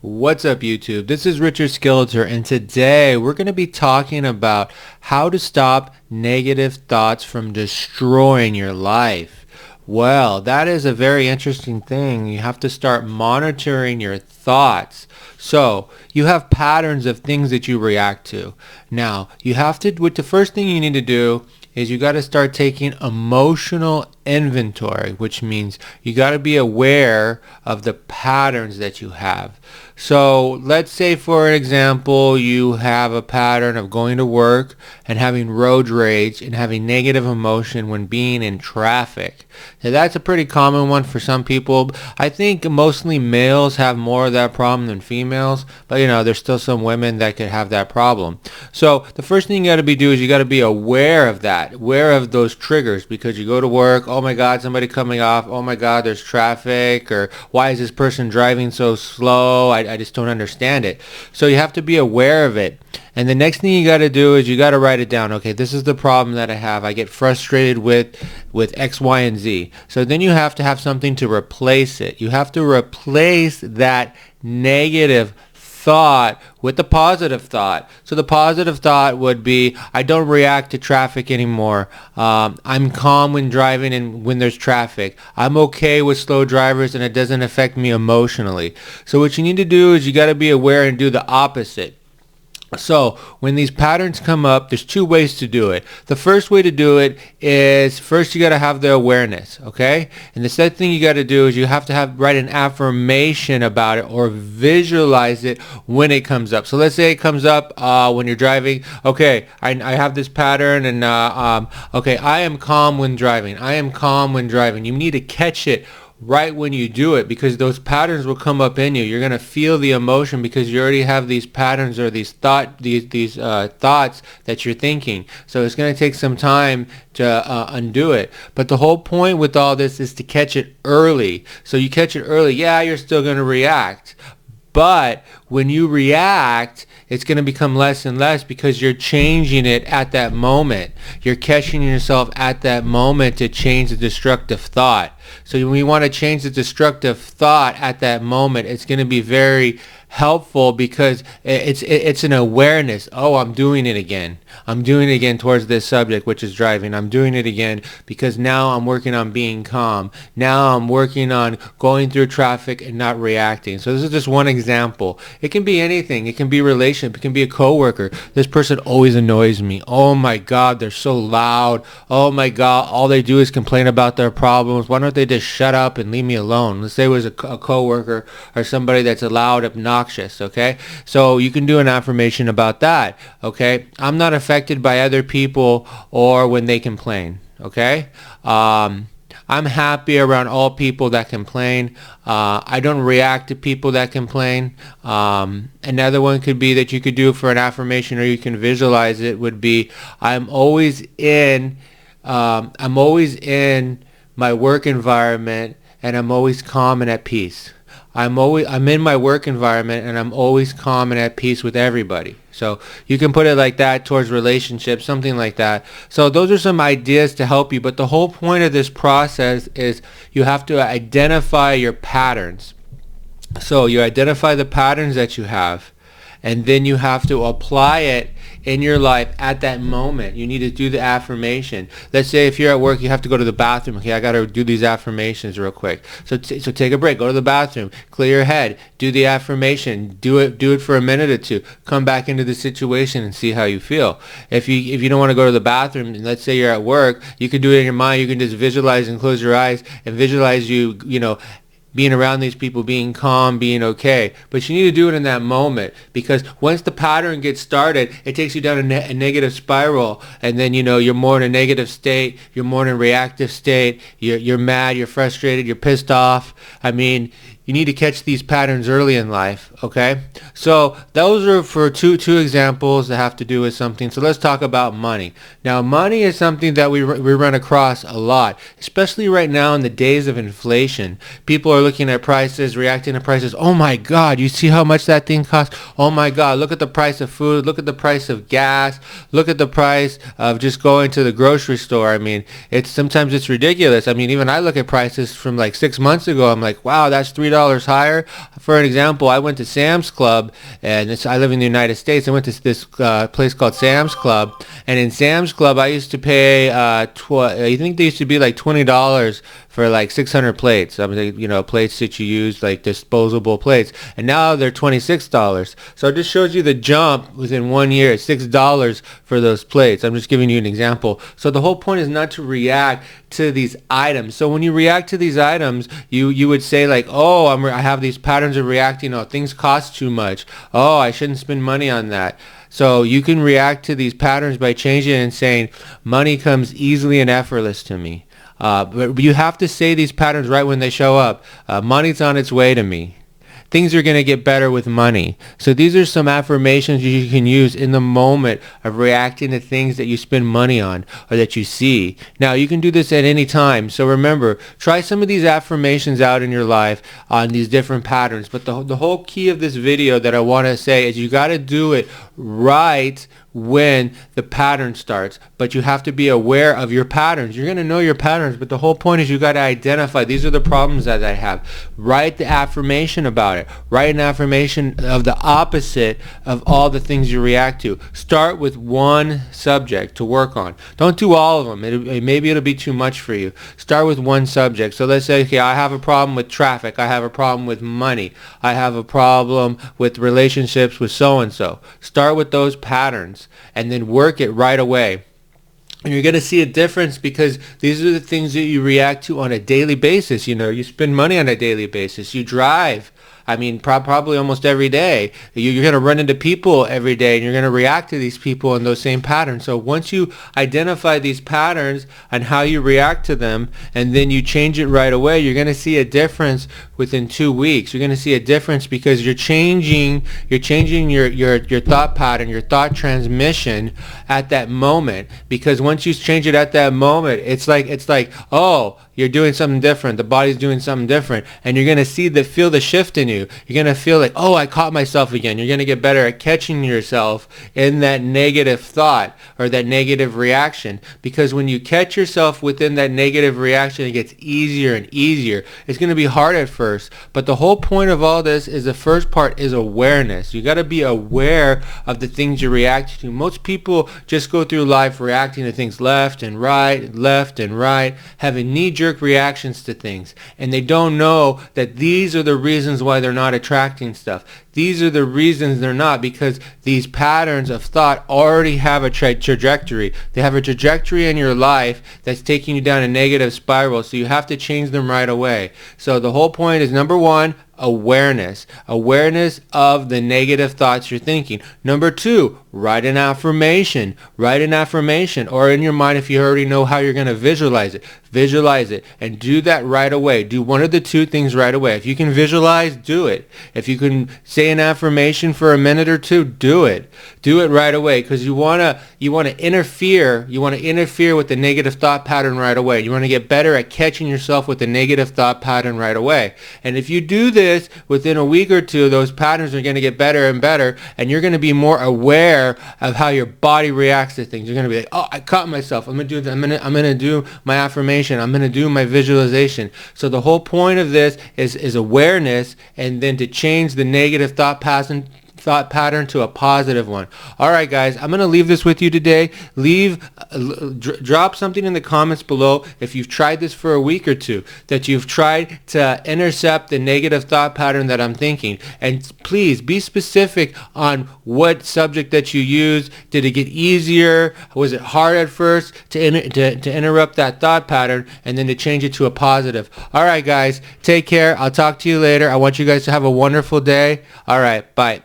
What's up, YouTube? This is Richard Skeletor, and today we're going to be talking about how to stop negative thoughts from destroying your life. Well, that is a very interesting thing. You have to start monitoring your thoughts. So, you have patterns of things that you react to. Now, the first thing you need to do is you got to start taking emotional inventory, which means you got to be aware of the patterns that you have. So let's say, for example, you have a pattern of going to work and having road rage and having negative emotion when being in traffic. Now, that's a pretty common one for some people. I think mostly males have more of that problem than females, but there's still some women that could have that problem. So the first thing you got to do is you got to be aware of that, aware of those triggers, because you go to work, oh my God, somebody coming off, oh my God, there's traffic, or why is this person driving so slow? I just don't understand it. So you have to be aware of it. And the next thing you got to do is you got to write it down. Okay, this is the problem that I have. I get frustrated with X, Y, and Z. So then you have to have something to replace it. You have to replace that negative thought with a positive thought. So the positive thought would be, I don't react to traffic anymore. I'm calm when driving and when there's traffic. I'm okay with slow drivers and it doesn't affect me emotionally. So what you need to do is you got to be aware and do the opposite. So when these patterns come up, there's two ways to do it. The first way to do it is, first you got to have the awareness, okay? And the second thing you got to do is you have to write an affirmation about it or visualize it when it comes up. So let's say it comes up when you're driving. Okay, I have this pattern, and okay, I am calm when driving. I am calm when driving. You need to catch it right when you do it, because those patterns will come up in you. You're going to feel the emotion because you already have these patterns or these thoughts that you're thinking. So it's going to take some time to undo it. But the whole point with all this is to catch it early. So you catch it early, yeah, you're still going to react. But when you react, it's going to become less and less because you're changing it at that moment. You're catching yourself at that moment to change the destructive thought. So when you want to change the destructive thought at that moment, it's going to be very helpful because it's an awareness. Oh, I'm doing it again. I'm doing it again towards this subject, which is driving. I'm doing it again because now I'm working on being calm. Now I'm working on going through traffic and not reacting. So this is just one example. It can be anything. It can be a relationship. It can be a coworker. This person always annoys me. Oh my God, they're so loud. Oh my God, all they do is complain about their problems. Why don't they just shut up and leave me alone? Let's say it was a coworker or somebody that's loud, obnoxious, okay? So you can do an affirmation about that, okay? I'm not affected by other people or when they complain, okay? I'm happy around all people that complain. I don't react to people that complain. Another one could be that you could do for an affirmation, or you can visualize it, would be, I'm always in my work environment and I'm always calm and at peace. I'm in my work environment and I'm always calm and at peace with everybody. So you can put it like that towards relationships, something like that. So those are some ideas to help you. But the whole point of this process is you have to identify your patterns. So you identify the patterns that you have, and then you have to apply it in your life at that moment. You need to do the affirmation. Let's say if you're at work, you have to go to the bathroom. Okay, I got to do these affirmations real quick. So take a break, go to the bathroom, clear your head, do the affirmation, do it for a minute or two, come back into the situation and see how you feel. If you don't want to go to the bathroom, and let's say you're at work, you can do it in your mind. You can just visualize and close your eyes and visualize being around these people, being calm, being okay. But you need to do it in that moment, because once the pattern gets started, it takes you down a negative spiral, and then you're more in a negative state, you're more in a reactive state, you're mad, you're frustrated, you're pissed off. I mean, you need to catch these patterns early in life, okay? So those are for two examples that have to do with something. So let's talk about money. Now, money is something that we run across a lot, especially right now in the days of inflation. People are looking at prices, reacting to prices. Oh my God, you see how much that thing costs? Oh my God, look at the price of food. Look at the price of gas. Look at the price of just going to the grocery store. I mean, sometimes it's ridiculous. I mean, even I look at prices from like 6 months ago. I'm like, wow, that's $3 $20 higher. For an example, I went to Sam's Club, and I live in the United States. I went to this place called Sam's Club, and in Sam's Club, I used to pay, I think they used to be like $20 for like 600 plates. I mean, plates that you use, like disposable plates, and now they're $26. So it just shows you the jump within 1 year. It's $6 for those plates. I'm just giving you an example. So the whole point is not to react to these items. So when you react to these items, you would say like, oh, I have these patterns of reacting. Oh, things cost too much. Oh, I shouldn't spend money on that. So you can react to these patterns by changing it and saying, money comes easily and effortless to me. But you have to say these patterns right when they show up. Money's on its way to me. Things are going to get better with money. So these are some affirmations you can use in the moment of reacting to things that you spend money on or that you see. Now, you can do this at any time. So remember, try some of these affirmations out in your life on these different patterns. But the whole key of this video that I want to say is you got to do it right when the pattern starts, but you have to be aware of your patterns. You're going to know your patterns, but the whole point is you got to identify, these are the problems that I have. Write the affirmation about it. Write an affirmation of the opposite of all the things you react to. Start with one subject to work on. Don't do all of them. Maybe it'll be too much for you. Start with one subject. So let's say, okay, I have a problem with traffic. I have a problem with money. I have a problem with relationships with so-and-so. Start with those patterns and then work it right away. And you're going to see a difference because these are the things that you react to on a daily basis. You spend money on a daily basis. You drive. I mean, probably almost every day. You're going to run into people every day, and you're going to react to these people in those same patterns. So once you identify these patterns and how you react to them, and then you change it right away, you're going to see a difference within 2 weeks. You're going to see a difference because you're changing your thought pattern, your thought transmission at that moment. Because once you change it at that moment, it's like, oh, you're doing something different. The body's doing something different, and you're going to feel the shift in you. You're going to feel like, oh, I caught myself again. You're going to get better at catching yourself in that negative thought or that negative reaction, because when you catch yourself within that negative reaction, it gets easier and easier. It's going to be hard at first, but the whole point of all this is the first part is awareness. You got to be aware of the things you react to. Most people just go through life reacting to things left and right, having knee-jerk reactions to things, and they don't know that these are the reasons why they're not attracting stuff. These are the reasons they're not, because these patterns of thought already have a trajectory. They have a trajectory in your life that's taking you down a negative spiral, so you have to change them right away. So the whole point is, number one, awareness of the negative thoughts you're thinking. Number two, write an affirmation, or in your mind, if you already know how you're going to visualize it, and do that right away. Do one of the two things right away. If you can visualize, do it. If you can say an affirmation for a minute or two, do it right away, because you want to interfere with the negative thought pattern right away. You want to get better at catching yourself with the negative thought pattern right away. And if you do this within a week or two, those patterns are going to get better and better, and you're going to be more aware of how your body reacts to things. You're going to be like, oh, I caught myself. I'm going to do that. I'm going to do my affirmation. I'm going to do my visualization. So the whole point of this is awareness, and then to change the negative thought pattern to a positive one. All right, guys, I'm going to leave this with you today. Drop something in the comments below if you've tried this for a week or two, that you've tried to intercept the negative thought pattern that I'm thinking. And please be specific on what subject that you used. Did it get easier? Was it hard at first to interrupt that thought pattern, and then to change it to a positive? All right, guys, take care. I'll talk to you later. I want you guys to have a wonderful day. All right, bye.